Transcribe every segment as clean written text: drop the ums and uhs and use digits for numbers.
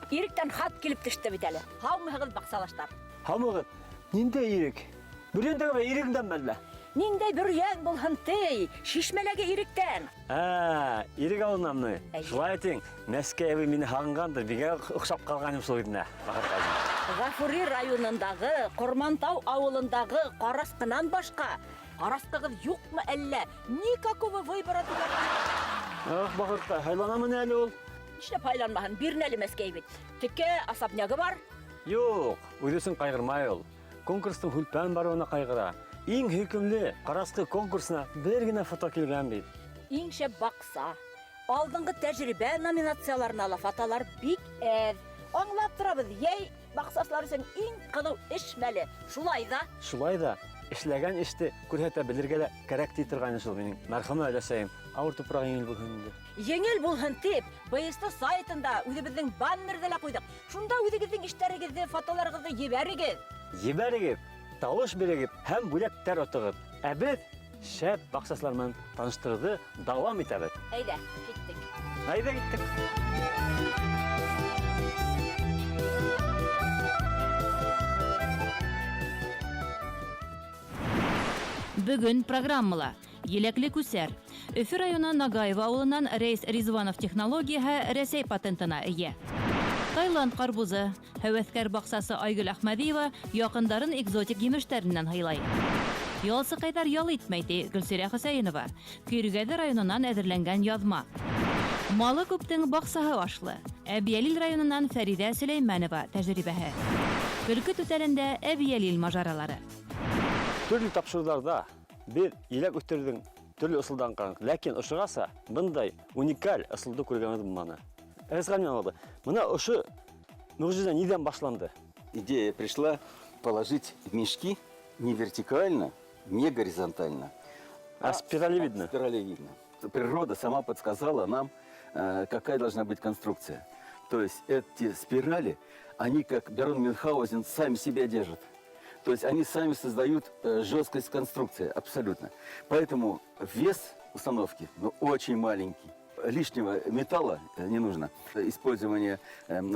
Иректен хат килеп төште бит әле. Һаумыгыз баксалаштар. Хамыгы, нинде ирек? Бүрендәге ирегендән мәллә? Ниндәй бөрьян булһын тей, шишмәләге иректән. Ирек алынамны. Әй. Шулай әйтең, Мәскәү мине хангандыр, бигә охшап калганым шул иде. Гафури районындагы Кормантау авылындагы Караскынан башка Караскыгыз юкмы әллә? Никакого выбора түгел. Ах, бахырта, хайланамын әле ул. Нишләп айланмаһын? Бирнәле Мәскәй бит. Тике асабнягы бар. Юк, үҙесен кайгырмай ул. Конкурстың хүлпән баруына кайгыра. Иң хөкемле Караскы конкурсына бер генә фото килгән бит. Иң шәп бакса. Алдынгы тәҗрибә номинацияларына ла фотолар бик әз. Аңлап торабыз, яй баксаслар өчен иң кылу эш мәле. Шулай да. Шулай да эшләгән эште күрһәтә белергә дә кәрәк ди торган шул минең мәрхәмә өләсәем. Авыр тупрак еңел булһын инде. Еңел булһын дип, БСТ сайтында үзебезнең баннерда ла куйдык. Шунда үзегезнең эшләрегезне, фотоларыгызны ебәрегез. Ебәрегез, тавыш бирегез һәм бүләктәр отыгыз. Ә без шәп баксаслар белән таныштырды, дәвам итәбез. Әйдә, киттек. Әйдә киттек. Бүгін программала Елекле күсәр. Өфі районы Нагаева ауылынан Рейс Ризванов технологияһы Рәсәй патентына ие. Таиланд карбузы. Һәвәскәр баксасы Айгөл Әхмәдиева якындарын экзотик емештәреннән һыйлай. Ялсыкайдар ял итмәйди Гөлсирә Хөсәйнова. Көйрегәде районынан әзерләнгән язма. Малы күптең баксаһы ашлы. Әбиялил районынан Фәридә Сөләйманова тәҗрибәһе. Көлке түтәлендә Әбиялил мажаралары. Төрле тапшыруларда бер елек үстердең төрле ысулдан, ләкин ошыгаса бындай уникаль ысулды күргәнбез моны. Әзгәнмәде. Моны ошы мөгъҗиза нидән башланды? Идея пришла положить мешки не вертикально, не горизонтально, Спиралевидно. спиралевидно. Природа сама подсказала нам, какая должна быть конструкция. То есть эти спирали, они как Берон Мюнхгаузен сами себя держат. То есть они сами создают жесткость конструкции, абсолютно. Поэтому вес установки очень маленький. Лишнего металла не нужно. Использование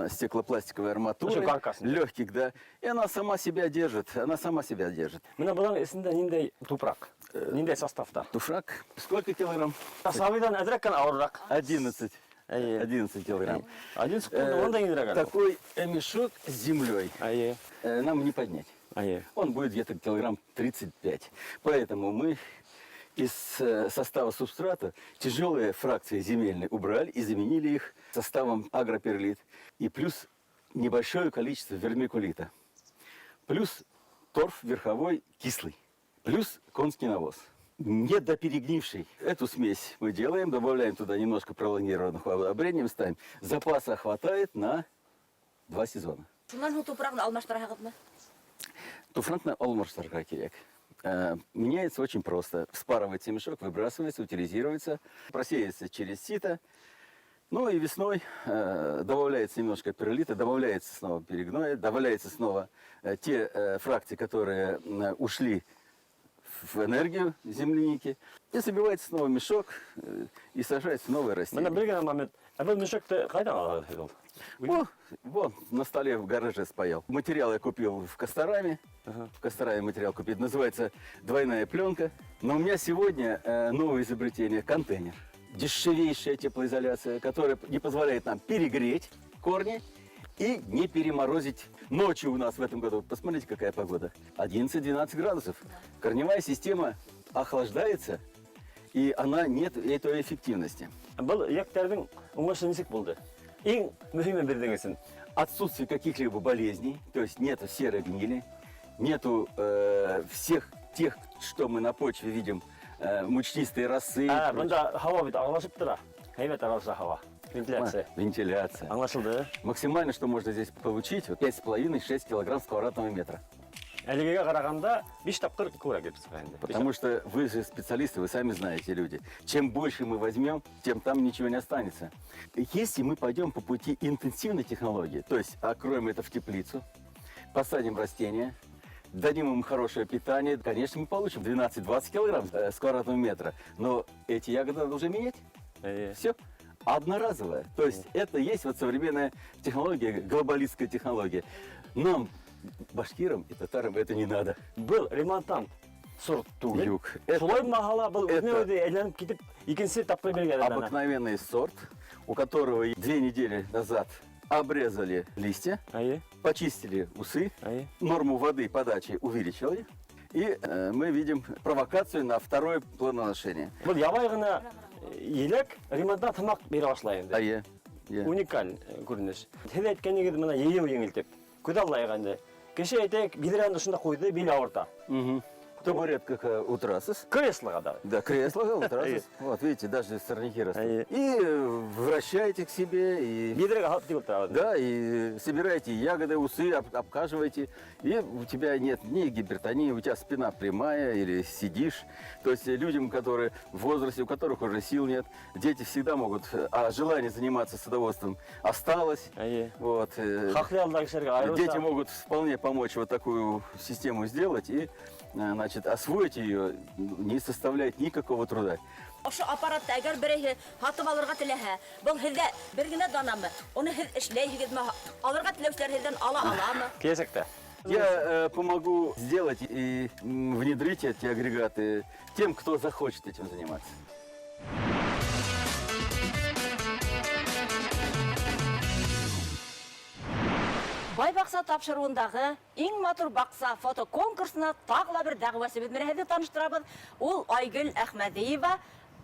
стеклопластиковой арматуры, легких, да. И она сама себя держит. Менә буның исендә ниндәй тупрак? Ниндәй составта? Туфрак. Сколько килограмм? Савыйдан әзрәк кенә авыррак. 11 килограмм. 11 секунд онда индирәгән. Такой мешок с землей Әйе. нам не поднять. Әйе. Он будет где-то килограмм 35. Поэтому мы из состава субстрата тяжелые фракции земельные убрали и заменили их составом агроперлит. И плюс небольшое количество вермикулита. Плюс торф верховой кислый. Плюс конский навоз. Недоперегнивший. Эту смесь мы делаем, добавляем туда немножко пролонгированных удобрений, ставим. Запаса хватает на 2 сезона. Шуннан һуң тупракны алмаштыраһығызмы? Туфракны алмаштырырга кирәк. Меняется очень просто. Вспарывается мешок, выбрасывается, утилизируется, просеивается через сито. Ну и весной добавляется немножко перлита, добавляется снова перегноя, добавляется снова те фракции, которые ушли в энергию земляники. И забивается снова мешок и сажается новое растение. Менә белгән момент. Ә бу мешекте кайдан алган? Вон, на столе в гараже спаял. Материал я купил в Костораме. В Костораме материал купил. Называется двойная пленка. Но у меня сегодня новое изобретение – контейнер. Дешевейшая теплоизоляция, которая не позволяет нам перегреть корни и не переморозить. Ночью у нас в этом году, посмотрите, какая погода. 11-12 градусов. Корневая система охлаждается, и она нет этой эффективности. Бұл яктардың уңышы нисек булды? Иң мөһиме бердеңесен. Отсутствие каких-либо болезней, то есть нету серой гнили, нету всех тех, что мы на почве видим, мучнистые росы. Бunda һава бит аралашып тора. Һәйбәт аралаша һава. Вентиляция. Вентиляция. Аңлашылды. Максимально, что можно здесь получить, 5,5-6 килограмм с квадратного метра. Әлегегә караганда 5 тапкыр күрә кепсә инде. Потому что вы же специалисты, вы сами знаете, люди. Чем больше мы возьмем, тем там ничего не останется. Если мы пойдем по пути интенсивной технологии, то есть окроем это в теплицу, посадим растения, дадим им хорошее питание, конечно, мы получим 12-20 килограмм с квадратного метра. Но эти ягоды надо уже менять. Все. одноразовая. То есть это есть вот современная технология, глобалистская технология. Нам, башкирам и татарам, это не надо. Был ремонтант сорт түгел. Юг. Шулай махала был это- өзіне-өзі әйләніп кетіп, икенсе таппай берген ана. Обыкновенный сорт, у которого 2 недели назад обрезали листья, Айы, почистили усы, айы. норму воды подачи увеличили. И мы видим провокацию на второе плодоношение. Бұл ябай ғына елек ремонттан тамақ бере башлай енді. Ае. Уникаль көрініш. Теді әйткені кеді мына еу еңілтеп. Көді аллай ғанды. Кеше әйтек бидрәнді ұшында қойды, бел ауырта. Мгм. В табуретках у трасс. Креслоға да. Да, кресло у трасс. Вот, видите, даже сорняки растут. Ае. И вращаете к себе, и, Бидрәге алып деп отырады. да, и собираете ягоды, усы, обхаживаете. И у тебя нет ни гипертонии, у тебя спина прямая или сидишь. То есть людям, которые в возрасте, у которых уже сил нет, дети всегда могут, а желание заниматься садоводством осталось. Айы. Вот, Хақли алдағы кішерге айырылса. дети могут вполне помочь вот такую систему сделать и, значит, освоить ее не составляет никакого труда. Ошо аппаратта әгәр берәйһе һатып алырга теләһә, был һездә бер генә данамы? Уны һез эшләйһегезме? Алырга теләүчеләр һездән ала аламы? Кесекті. Я помогу сделать и внедрить эти агрегаты тем, кто захочет этим заниматься. Бай бақса тапшыруындағы иң матур бақса фото конкурсына тағыла бер дәғуәсебез менән һеҙҙе таныштырабыҙ. Ул Айгөл Әхмәдиева,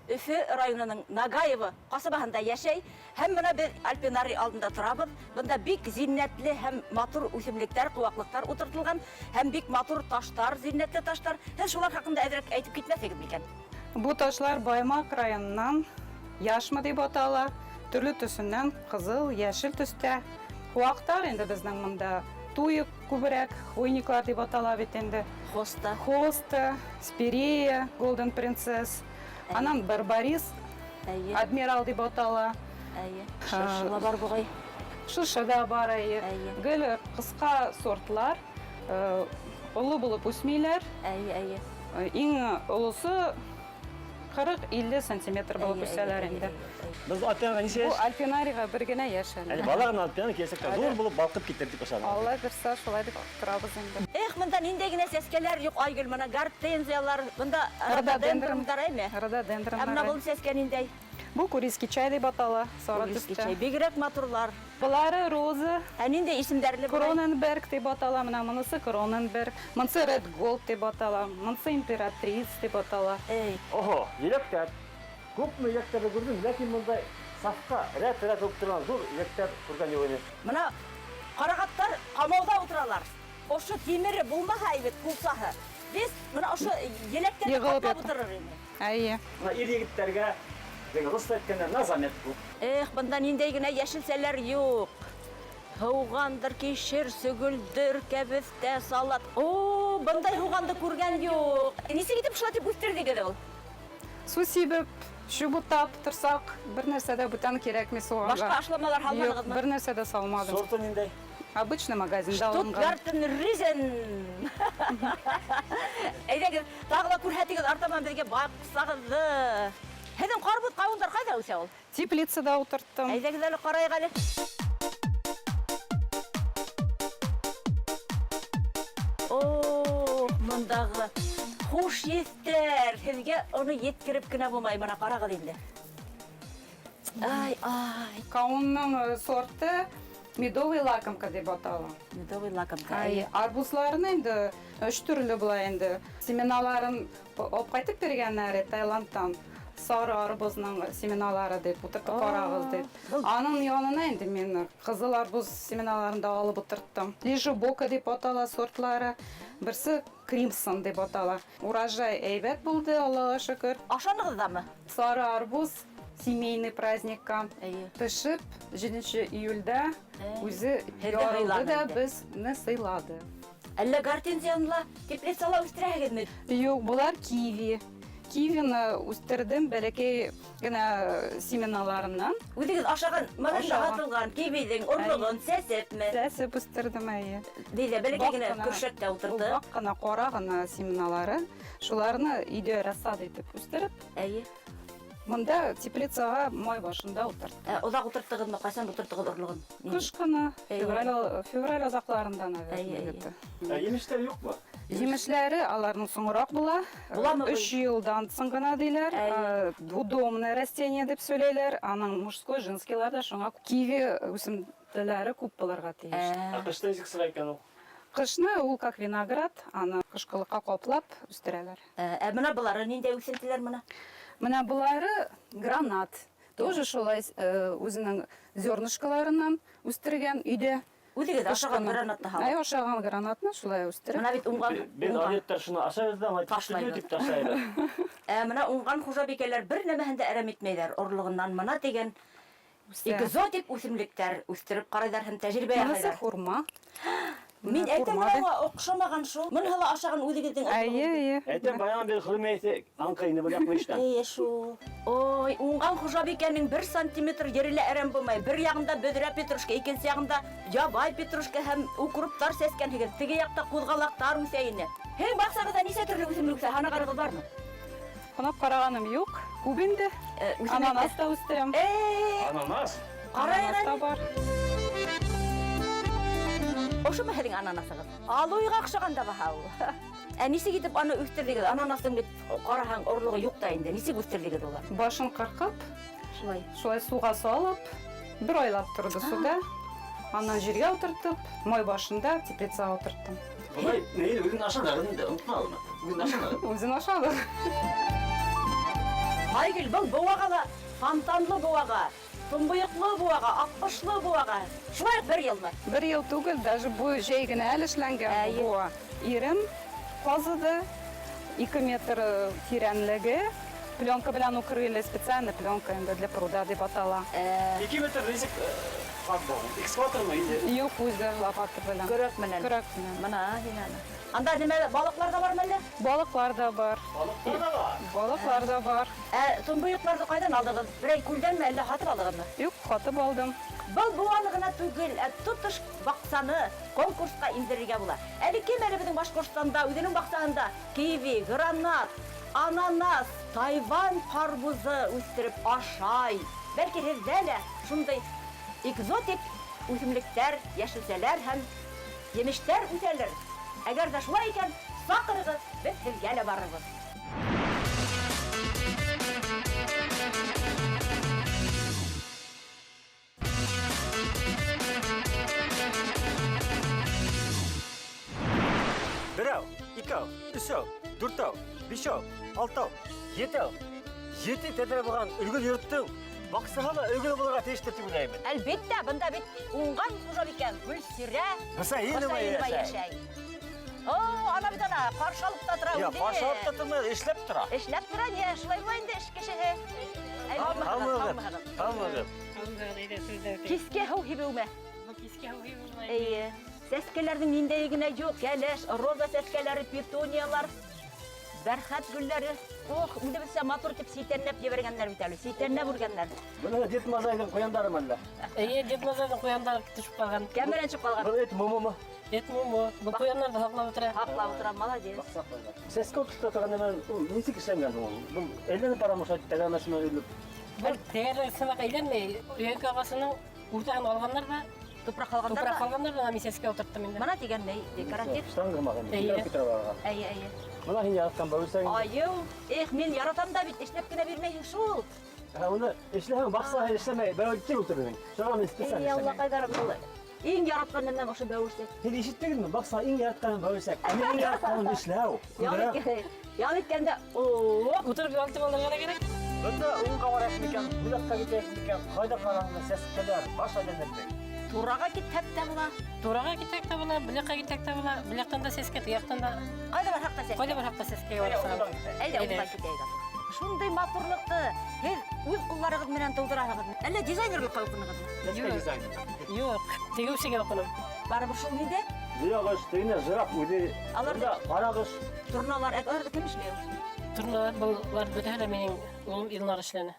Өфө районының Нагаева ҡасабаһында йәшәй. Һәм бына беҙ Альпинарий алдында торабыҙ. Бында бик зиннәтле һәм матур үҫемлектәр, ҡыуаҡлыҡтар ултыртылған, һәм бик матур таштар, зиннәтле таштар. Һеҙ шулар хаҡында әҙерәк әйтеп китмәҫһегеҙ микән? Бу ташлар Баймак районынан яшмы дип атала, төрлө төсөннән кызыл, яшел төстә. Хуактар инде безнең монда туйык күберәк, хвойниклар дип атала бит инде. Хоста. Хоста, Спирея, Голден Принцесс, анан Барбарис, Әйе, Адмирал дип атала. әйе. Шыршыла бар буғай. Шыршы да бар әйе. Әйе. Гел кыска сортлар, олы булып үсмиләр. Әйе, әйе. Иң олысы 40-50 сантиметр булып үсәләр инде. Біз аттанға неше Бу яш? Альпинарийға бер генә Әлі яшәләр. балағын аттанға кесекті. Зор болып балқып кетер деп ашады. Алла берсә шулай дип торабыз инде. Эх, мында ниндәй генә сәскәләр юк, Айгөл, мына гортензиялар, мында рододендромдар әйме? Ә мына Рододендромнар. был сәскә ниндәй? Бу курийский чай дип атала, сары Курильский чай. төстә. Бигрәк матурлар. Булары роза, Ә ниндәй исемдәрле бугай? Кроненберг дип атала, менә монысы Кроненберг, монысы Red Gold дип атала, монысы Императриц дип атала. Эй, Охо, електер. Күпме електерді көрдім, ләкин мұндай сафқа рәт-рәт болып тұрған зор електер көрген yok. мына ҡарағаттар ҡамауда ултыралар. Ошо тимере булмаһа әйбет, булсаһы. Без мына ошо еләктәрне Йығылып ҡаплап ята. ултырыр ине. Әйе. Мына ир егеттерге рұсты әйткәндә назамет күп. Эх, бында ниндәй генә йәшелсәләр юк. Һыуғандыр, кишер, сөгөлдөр, кәбеҫтә, салат. О, бындай һуғанды күргән юк. Нисек итеп шулай итеп үҫтердегеҙ ул? Су сибеп, шубутап торсак, бер нәрсә дә бүтән кирәкми суга. Башка ашламалар Юк, һалманығыҙмы? бер нәрсә дә салмадым. Сорты ниндәй? Обычный магазинда алынган. Штутгартен Ризен. Әйдәгеҙ, тағы ла күрһәтегеҙ артаман беҙгә баҡсағыҙҙы. Һеҙҙең ҡарбуз ҡауындар ҡайҙа үҫә ул? Теплицада утырттым. Әйдәгеҙ әле ҡарайыҡ әле. О, мындағы хуш еҫтәр. Һеҙгә уны еткереп кенә булмай, бына ҡарағыҙ инде. Ай, ай. Кауынның сорты медовый лакомка дип атала. Медовый лакомка. Ай, арбузларны инде 3 төрле була инде. Семеналарын алып кайтып бергәннәр Таиландтан. Сары арбузның семеналары дип утыртып карагыз дип. Аның янына инде мин кызыл арбуз семеналарын да алып утырттым. Лижубока дип атала сортлары. Берсе Кримсон дип атала. Урожай әйбәт булды, Аллаға шөкер. Ашанығыҙҙамы? Сары арбуз семейный праздникка Әйе. пешеп 7 июльдә үзе Һеҙҙе ярылды һыйланы да инде. безне сыйлады. Әллә гортензияны теплицала үҫтерәһегеҙме? Юк, булар киви. Кивины үстердем бәләкәй генә семеналарынан. Үҙегеҙ ашаған, магазинда Ашаған. һатылған кивиҙең орлоғон сәсепме? Сәсеп үстердем әйе. Дейҙә бәләкәй генә Бак көршәктә ултырды. Бак кына кара гына семеналары. Шуларны өйдә рассад итеп үстереп, Әйе. Мында теплицага май башында утыртты. Узак утырттыгызмы, кайсан утырттыгыз орлыгын? Кыш кына, февраль азакларында, наверное. Емештер юк му? Җимешләре аларның соңрак була. Буламы бу? 3 елдан соң гына диләр. Двудомное растение дип сөйләйләр. Аның мужской, женскийлар да шуңа киви үсемтәләре күп булырга тиеш. Кышта ничек сыра икән ул? Кышны ул как виноград, аны кышкылыкка каплап үстерәләр. Менә булары нинди үсентеләр менә? Менә булары гранат. Тоже шулай үзенең зернышкаларыннан үстергән өйдә. Үзегез ашаган гранатны һалып. Ашаган гранатны шулай үстереп. Менә бит уңган. Без алеттер шуны ашабыз да, Ташлайды. дип ташлайды. Менә уңган хуҗабикәләр бер нәмәһендә әрәм итмәйләр. Орлыгыннан менә дигән экзотик үсемлектәр үстереп карыйлар һәм тәҗрибә Монысы ясыйлар. хурма. Мин әйтәм аңа охшамаган шул. Моны ашаган үзегезнең. Әйе. Әйтәм баян бер хөрмәйсе анкыйны беләк мыштан. Әйе шул. Ой, уңган хуҗабикәнең 1 сантиметр йөрилә әрәм булмай. Бер ягында бөдрә петрушка, икенче ягында ябай петрушка һәм укроптар сәскәнлеген. Теге якта кузгалактар үсә инде. Һәм баксагызда ничә төрле үсемлек үсә? Ханагарыгыз бармы? Кунап караганым юк. Күп инде. Ананас та үстерәм. Ананас. Ананас та Карайган. бар. Ошо мәһәлең ананасыгыз. Алуйга охшаганда баһа ул. Нисек итеп аны үстердегез? Ананастың бит караһаң орлыгы юк та инде. Нисек үстердегез улар? Башын кыркып, Шулай. шулай суга салып, бер айлап торды суда. Аннан җиргә утыртып, май башында теплицага утырттым. Булай, нәй үзен ашадыгын да унутмадымы? Үзен ашадыгын. Үзен ашады. Айгөл, бұл буагала, фонтанлы буага, тумбыйыклы буага, аккошлы буага. Шулай бер елмы? Бер ел түгел, даже бу җәй генә әле эшләнгән Әйе. буа. Ирем казыды, 2 метр тирәнлеге. Пленка белән укрыли, специальная пленка инде для пруда дип атала. 2 метр ничек фатбол? Экскаватормы инде? Юк, үзе лопата белән. Көрәк менән. Көрәк белән. Мына, дигәне. Анда нимә балыклар да бармы әллә? Балыклар да бар. Балыктар да бар. Балыклар да бар. Тумбыйыкларны кайдан алдыгыз? Берәй күлдәнме әллә хатып алдыгызмы? Юк, катып алдым. Был буаны гына түгел, тотыш баксаны конкурска индерергә була. Әле кем әле безнең Башкортстанда үзенең баксагында киви, гранат, ананас, Тайвань карбузы үстереп ашай. Бәлки һездә лә шундый экзотик үсемлектәр, яшелсәләр һәм емештәр үсәлер. Әгәр дә шулай икән, сакырыгыз, без һездә лә барырбыз. Берәү, икәү, өчәү, дүртәү, бишәү, алтау, етәү. Жети тәдәрә булган өлгөл йорттың баксаға да өлгөл булырга тиештер дип уйлаймын. Әлбәттә, бында бит уңган хуҗабикә Гөлсирә Хөсәйинова яшәй. Ана бит ана, каршы алып та тора Я, үзе. каршы алып та тормый, эшләп тора. Эшләп тора, не, шулай була инде эш кешеһе. Тамагы. Кискә һыу һибеүме? Әйе. Сәскәләрнең ниндәйгенә юк, кәләш, роза сәскәләре, петуниялар, бәрхәт гөлләре. Ох, үҙебеҙсә матур тип ситәнләп ебәргәннәр бит әле, ситәнләп үргәннәр. Бuna Дед Мазайдың куяндары мәллә. Әйе, Дед Мазайдың куяндары төшүп калган. Кем белән чыгып калган? Был эт мумумы. Эт муму. Бу куяннарда саклап утыра. Хаклап утыра, молодец. Сәскә тутта торган нәмә, ничек эшләнгән ул? Бу әйләнеп барамыш тәгәрмәсенә өйлеп. Бу тегәр сынак әйләнмәй, өйәк агасының уртаһын алганнар да, Тупрак калгандар тупрак да. калгандар да мисәскә утырттым инде. Мына дигән ней, декоратив. Штангымаган. Әйе. Әйе, әйе. Мына һин яраткан бәүсәң. Айыу, мен яратам да бит, эшләп кенә бирмәйһең шул. Уны эшләһәң бакса эшләмәй, бәүтте утырдың. Шуңа специаль Әйе, Алла эшләмәй. кайдар булды. Иң яраткан нәмә ошо бәүсәк. Һин ишеттеңме? Бакса иң яраткан бәүсәк. Мин иң яраткан эшләү. Ял иткәндә, о, Утырып ялтып алырга кирәк. Бunda уңга барасың икән, буякка китәсең икән, кайда караңгы сәскәләр, баш әйләнеп. турага китәп тә була. Турага китәк тә була, билеккә китәк тә була, билектән да сәскә, тияктан да. Кайда бар хакта сәс? Кайда бер хакта сәскә барсаң. Әйдә, уңга китәйек. Шундый матурлыкты һез үз кулларыгыз менән тудыраһығызмы? Әллә дизайнерлыкка укыныгызмы? Сәскә дизайн. Юк, тегүчегә укыным. Барыбер шул нидә? Буягыш, тегенә жырап үзе. Аларда Карагыш. турналар, аларда кем эшләй? Турналар булар бөтәһе минең улым Илнар эшләне.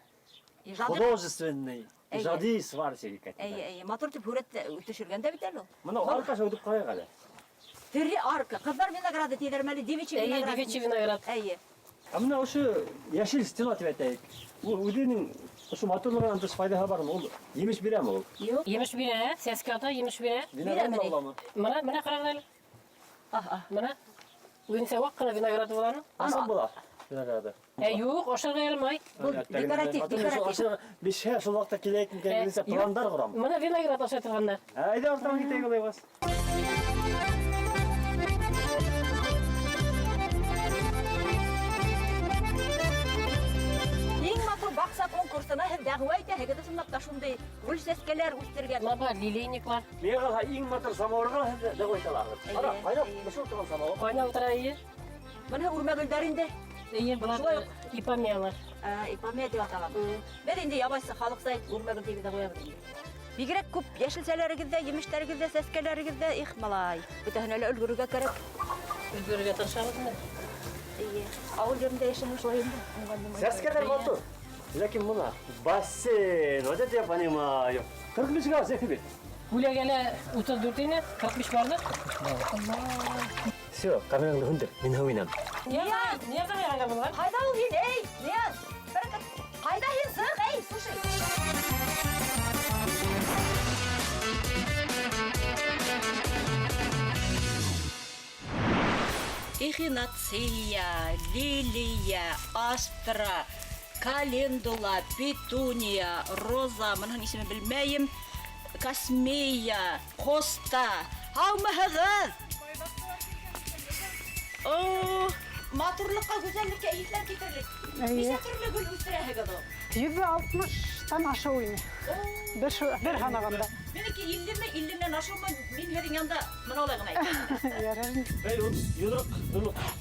Ижады. Художественный. Әйе. Ижади сварщик. Әйе, әйе. Матур дип һүрәт төшергәндә бит әле ул. Моны арка шәүдеп кая әле. Тере арка. Кызлар винограды тидермәле, девичий Әйе, виноград. девичий виноград. Әйе. Мына ошо яшил стена деп айтайык. Бул үдүнүн ошо моторлорунан тыш пайдасы бармы? Ол емиш береби ол? Юк. Емеш бере, сәската емеш бере. Виноград боламы? Мына карагыла. Аха. Мына. Уенсе ваккана виноград буланы. Асан була. Винограды. Юк, ошарга ялмай. Бул декоратив. Биш ошол вакытта келейин келсе пландар курам. Мына виноград аша тургандар. Айда ортаң кетейик олайбыз. Иң матур бакса конкурсына һеҙ дәғүә итәһегеҙ ысынлап та шундай гүл сәскәләр үстергән. Лаба лилейниклар. Миңа калса иң матур самауырга да койталарбыз. Кара, кайнап, ошол турган самауыр. Кайна утыра ие. Бына үрмәгөлдәр инде. Ие булар ипамиялар. Ипамия дип аталам. Бер инде ябайсы халык сайт үрмәгөл дип дә куябыз инде. Бигрәк күп яшелсәләрегездә, емештәрегездә, сәскәләрегездә, их малай. Бөтәһенә лә өлгөрергә кәрәк. Өлгөргә тырышабыз инде. Ие. Авыл җирендә яшәү шулай инде. Сәскәләр матур. Ләкин мына бассейн, вот это я понимаю. 45 га зәфи бит. Күләгәлә 34 ине, 45 барды. Все, камераңды хөндір, мен ойнам. Нияз ағайға бұлар? Қайда ул ел, ей, Нияз? Қайда ел сық, ей, слушай. Эхинация, лилия, астра, календула, петуния, роза, мұның исемен білмейім, космея, хоста. Һаумыһығыҙ! Матурлыҡҡа, гүзәллеккә иҫләр китерлек. Нисә төрлө гөл үстерәһегеҙ ул? 160-тан ашау ине. Бер һанағанда. Менеки 50-50-нән ашыумы, мин һеҙҙең янда мынаулай ғына әйтәм. Ярар. Бәй, ул йоҙроҡ,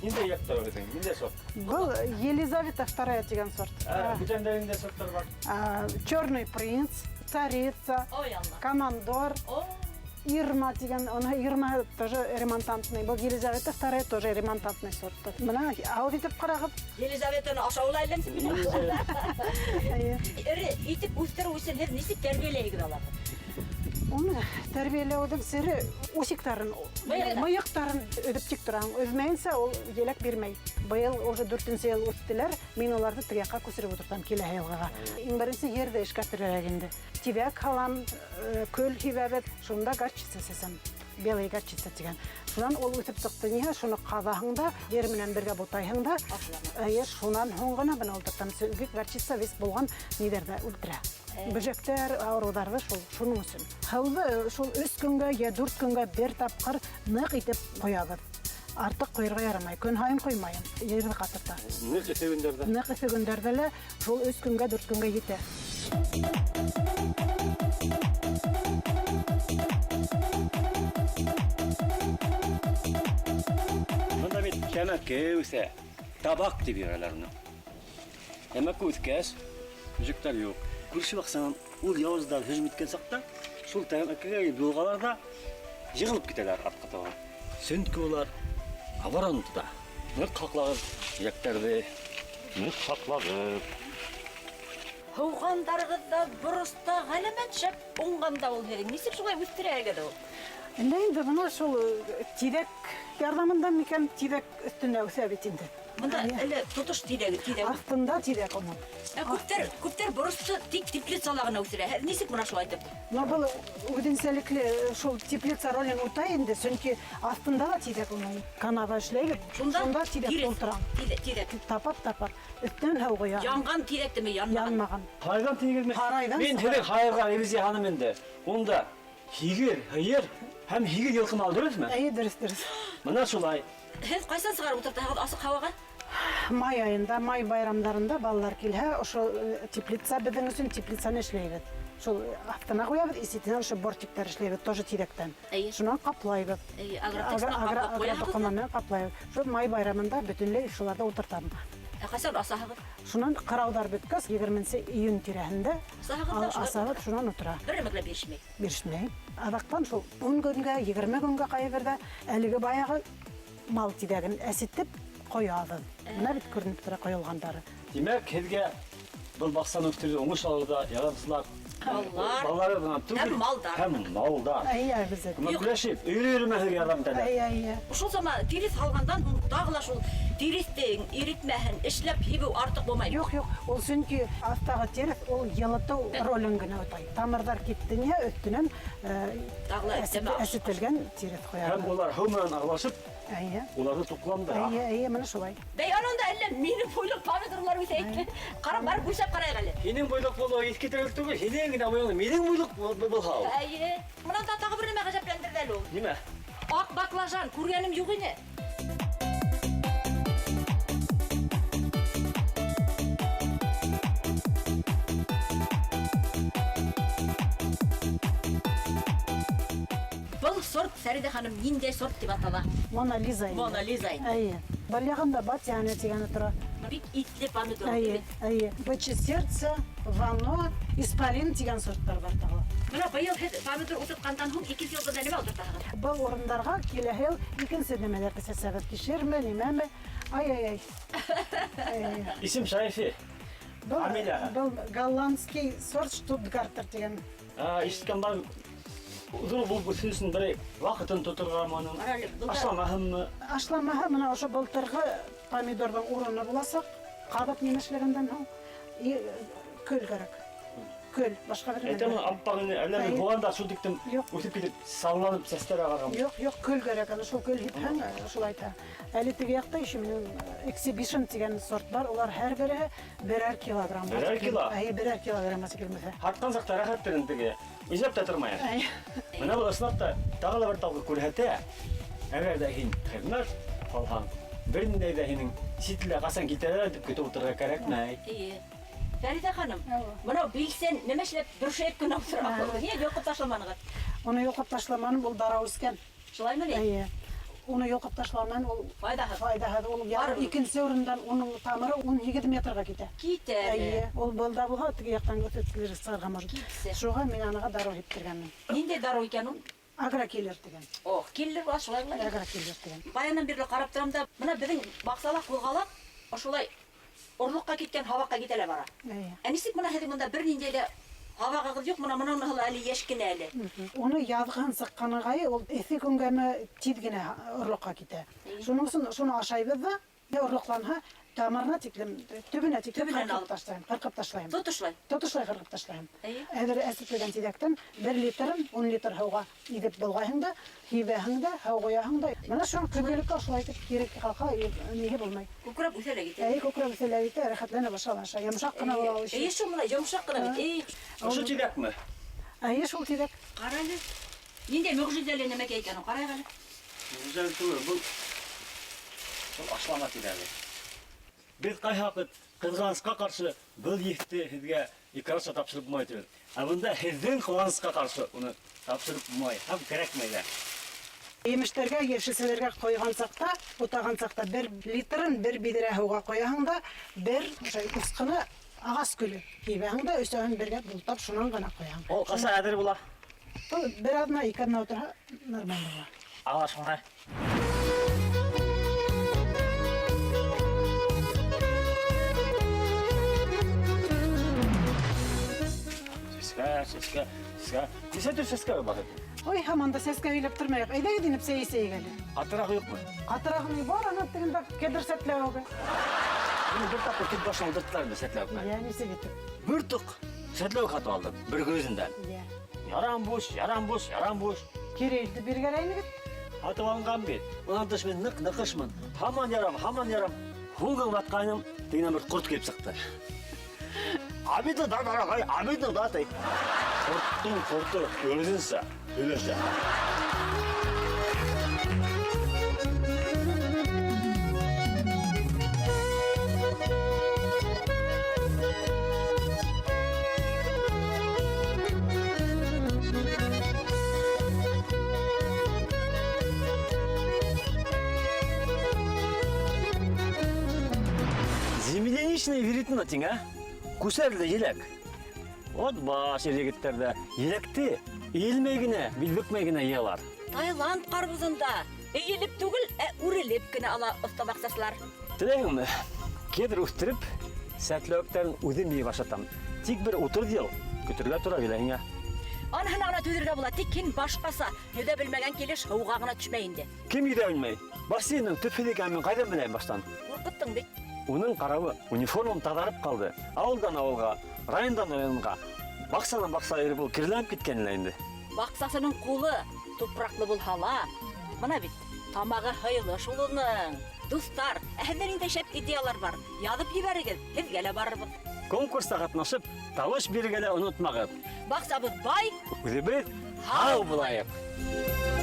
ниндәй яҡта өҙөң, ниндәй сорт? Был Елизавета II дигән сорт. Бүтәндә ниндәй сорттар бар? Черный принц, царица, Ой, Алла. командор, Ирма дигән, оны Ирма тоже ремонтантный. Был Елизавета II тоже ремонтантный сорт. Мына алып итеп ҡарағыҙ. Елизаветаны ашаулайым син. Ире итеп үстереү өсөн һеҙ нисек тәрбиәләйһегеҙ аларҙы? Уны тәрбиәләүҙең сире усиктарын, мыйыҡтарын өҙөп тик тораһың. Өҙмәйенсә ул еләк бирмәй. Быйыл уже 4-нче йыл үҫтеләр. Мин уларҙы теге яҡҡа күсереп ултыртам киләһе йылға. Иң беренсе ерҙе эшкәртергә инде. Тибәк һалам, көл һибәбеҙ, шунда горчица сәсәм. Белый горчица тигән. Шунан ул үҫеп сыҡты. Ниһә шуны ҡаҙаһың да, ер менән бергә бутайһың да, шунан һуң гына бына ултыртам. Бик горчица вес булған ниҙәрҙә үлтерә. Бөжәктәр, ауырыуҙарҙы шуның өсөн. Һыуҙы шул 3 көнгә йә 4 көнгә бер тапҡыр ныҡ итеп ҡоябыҙ. Артыҡ ҡуйырға ярамай. Көн һайын ҡуймайым. Ерҙе ҡатырта. Ныҡ эҫе көндәрҙә. Ныҡ эҫе көндәрҙә лә шул 3 көнгә 4 көнгә етә. Бында бит кәмәккә үсә. Табак дип йөрәләр уны. Кәмәккә үҫкәс, бөжәктәр юҡ. Күрше баҡсанан ул яуыздар һөжүм иткән саҡта, шул тәмәккәгә булғаларда йығылып китәләр артҡа табан. Сөнки улар авараны тота. Ныҡ һаҡлағыҙ бөжәктәрҙе, ныҡ һаҡлағыҙ. Һыуғандарығыҙҙа, бороста, ғәләмәт шәп уңғанда ул һеҙҙең. Нисек шулай үҫтерәһегеҙ ул? Инде бына шул тиҙәк ярҙамында микән тиҙәк өҫтөндә үҫә бит инде. Бында әле тотош тиҙәге. Аҫтында тиҙәк уның. Күптәр боросто тик теплицала ғына үҫтерә. Һеҙ нисек бына шулай итеп? Был үҙенсәлекле шул теплица ролен үтә инде, сөнки аҫтында ла тиҙәк уның. Канава эшләй бит. Шунда тиҙәк тултырам. Тиҙәк. Тапап. Өҫтән һыу ҡуям. Янған тиҙәктеме, янмаған? Янмаған. Һайған тигеҙме? Һарайҙан Мин һеҙҙең һайырға Ревизия ханым инде. Унда һигер, һыйыр һәм һигер йылҡыны алдырыҙмы? Дөрөс. Мына шулай. Һеҙ ҡайсан сығарып ултыртаһығыҙ асыҡ һауаға? Май айында, май байрамдарында балалар килһә, ошо теплица беҙҙең өсөн теплицаны эшләйбеҙ. Шул аҫтына ҡуябыҙ, исетенән ошо бортиктар эшләйбеҙ, тоже тиҙәктән. Шунан ҡаплайбыҙ. Агротехноманы ҡаплайбыҙ. Шул май байрамында бөтөнләй шуларҙы ултыртабыҙ. Ҡасан асаһығыҙ? Шунан ҡырауҙар бөткәс, 20 июнь тирәһендә Асаһығыҙ асабыҙ, шунан ултыра. бер нәмә лә бирешмәй. Бирешмәй. Аҙаҡтан шул 10 көнгә, 20 көнгә ҡайберҙә әлеге баяғы мал тиҙәген әсетеп ҡоябыҙ. Бына бит күренеп тора ҡойолғандары. Димәк, һеҙгә был баҡсаны үҫтереүҙә уңыш алыуҙа ярҙамсылар Баллар. Балалары гына түгел. Һәм малдар. Һәм малдар. Әйе, бездә. Күмәкләшеп, өйрәнмәһергә ярдәм итәләр. Әйе. Шул заман тирис алгандан һуң тагыла шул тиристең иритмәһен эшләп һибү артык булмай. Юк, ул сөнки астагы терес ул йылыту ролен генә утай. Тамырдар киттене өстенән Тагыла әсетелгән терес куя. Һәм улар һыу менән аралашып, Әйе. уларны тукландыра. Әйе, менә шулай. Бәй анында әллә мине буйлык помидорлар үсәйт. Карап бар бүлшәп карайык әле. Һинең буйлык булуы иске түгел түгел. Һинең генә буйлык, минең буйлык булһау. Әйе. Монда тагы бер нәмә гаҗәпләндерде әле ул. Нимә? Ак баклажан күргәнем юк ине. Был сорт Фәрида ханым ниндәй сорт дип атала? Мона Лиза. Мона Лиза. Әйе. Балягында Батяна дигәне тора. Бик итле помидор. Әйе, әйе. Бычы сердце, вано, испарин дигән сорттар бар тагы. Менә быел һез помидор утырткандан һуң 2 елда нәмә утыртагыз? Был урындарга киләһе ел икенче нәмәләр кесәсәгез кишерме, нимәме? Ай. Исем Шайфи. Амиля. Был голландский сорт Штутгартер дигән. Ишеткән бар. Узыр бу сүзен бер вакытын тутырганмын. Ашламаһыммы? Ашламаһа, менә ошо былтыргы помидорның урыны буласак, кабып немешлегәндән һуң көл кирәк. Көл, башка бер Әйтәм, аппагын әллә булганда шул диктем Юк. үтеп китеп салланып сәстәр агарган. Юк, көл кирәк. Аны шул көл һәм шулай та. Әле теге якта иши минем exhibition дигән сорт бар. Улар һәр бере 1 килограмм. Берәр кило? Әйе, 1 килограмм килмәсә. Хаткан сакта рәхәтләрен теге. Үзәп тә тормая. Менә бу ысынапта тагы бер тапкыр күрһәтә. Әгәр дә һин хезмәт алһаң, бер ниндәй дә һинең ситле касан китәләр дип көтеп утырырга кирәкмәй. Әйе. Фәрида ханым, менә билсен нәмә эшләп бөршәп кенә утыра. Нигә юкып ташламаныгыз? Уны юкып ташламаным, ул дара үскән. Шулаймы ни? Әйе. Уны юкып ташламан, ул файдаһыз. Ул икенче урындан уның тамыры 17 метрга китә. Китә. Әйе, ул булда булһа, теге яктан өтөткеләр сарга может. Китсә. Шуга мин аныга дару һиптергәнмен. Ниндәй дару икән ул? Агрокиллер дигән. Ох, киллер ва шулаймы? Агрокиллер дигән. Баяннан бирле карап торам да, менә безнең баксалак булгалак, шулай орлыкка киткән һавакка китәләр бара. Әйе. Нисек менә һеҙ монда бер ниндәй дә һавагыгыз юк, менә моның әле яшь кенә әле. Уны яҙған сыҡҡаныға ул эҫе көнгәме тиҙ генә орлоҡҡа китә. Шуның өсөн шуны ашайбыҙ ҙа, орлоҡланһа, тамырына тиклем, төбөнә тиклем ҡырҡып ташлайым. Тотышлай. Тотошлай ҡырҡып ташлайым. Әйе. Әҙер әсетлегән тиҙәктән 1 литрын 10 литр һыуға иҙеп болғайһың да, һибәһең дә, һыу ҡуяһың да. Менә шуның көбөлеккә шулай итеп кире ҡалҡа, ниһе булмай. Күкрәп үҫәлә китә. Әйе, күкрәк үҫәлә итә, рәхәтләнә башлана. Йомшаҡ ҡына була ул Әйе, шул менә йомшаҡ ҡына бит. Ошо тиҙәкме? Әйе, шул тиҙәк. Ҡара әле. Ниндәй мөғжизәле нәмәкәй икән ул, ҡарайыҡ әле. Güzel түгел, бу ашлама тиҙәге. Беҙ ҡайһы ваҡыт ҡыҙғанысҡа ҡаршы был еҫте һеҙгә икранса тапшырып булмай түгел. Ә бында һеҙҙең ҡыуанысҡа ҡаршы уны тапшырып булмай, һәм кәрәкмәй ҙә. Емештәргә, йәшелсәләргә ҡойған саҡта, утаған саҡта 1 литрын 1 биҙрә һыуға ҡуяһың да, 1 усҡыны ағас көлө һибәһең да, өсәүһен бергә бултап, шунан ғына ҡуяһың. Ол ҡаса әҙер була? Ул бер аҙна, 2 аҙна ултырһа, нормаль була. Ала шуңа. Сәскә. Нисә төр сәскә бар? Ой, һаман да сәскә һөйләп тормайыҡ. Әйҙәгеҙ инеп сәйәсәйек әле. Атыраҡ юҡмы? Ҡатырағын бар, ана тегендә кедр сәтләүге. Бер тапҡыр кит башына ултырттылар сәтләүкмә. Йә, нисек итеп. Бер тоҡ сәтләүек һатып алдым, бер көзөндән. Йә. Ярам буш. Кире илтеп биргәләйнегеҙ. Һатып алған бит. Унан тыш мин ныҡышмын. Һаман ярам. Һуңғын батҡайным, тегенән бер ҡорт килеп сыҡты. Абидны да дарағай, абидны да тей. Ҡорттың ҡорто өзөнсә һөйләшә. Земляничный веретено тиң, а? Күсәрле еләк. От баш егеттәрдә електе иелмәй генә, билбекмәй генә йыялар. Таиланд ҡарбузында эйелеп түгел, үрелеп кенә ала оҫта баҡсасылар. Теләгеңме? Кедр үҫтереп, сәтләүектәрен үҙем йыйып ашатам. Тик бер 30 йыл көтөргә тора бит һиңа. Аныһын гына түзергә була, тик һин башкаса, йөдә белмәгән килеш һауга гына төшмә инде. Кем йөдә белмәй? Бассейнның төпһе икәнен мин кайдан беләм баштан? Куркыттың бит. Уның каравы униформам тадарып калды. Авылдан авылга, райондан районга, баксадан баксага йөреп ул кирләнеп киткән инде. Баксасының кулы тупраклы булһа ла, мына бит, тамагы һыйлы шул уның. Дустар, һеҙҙең ниндәй шәп идеялар бар? Яҙып ебәрегеҙ, һеҙгә лә барырбыҙ. Конкурста катнашып, тавыш бирергә лә онотмагыҙ. Баҡсабыҙ бай, Үҙебеҙ һау булайыҡ.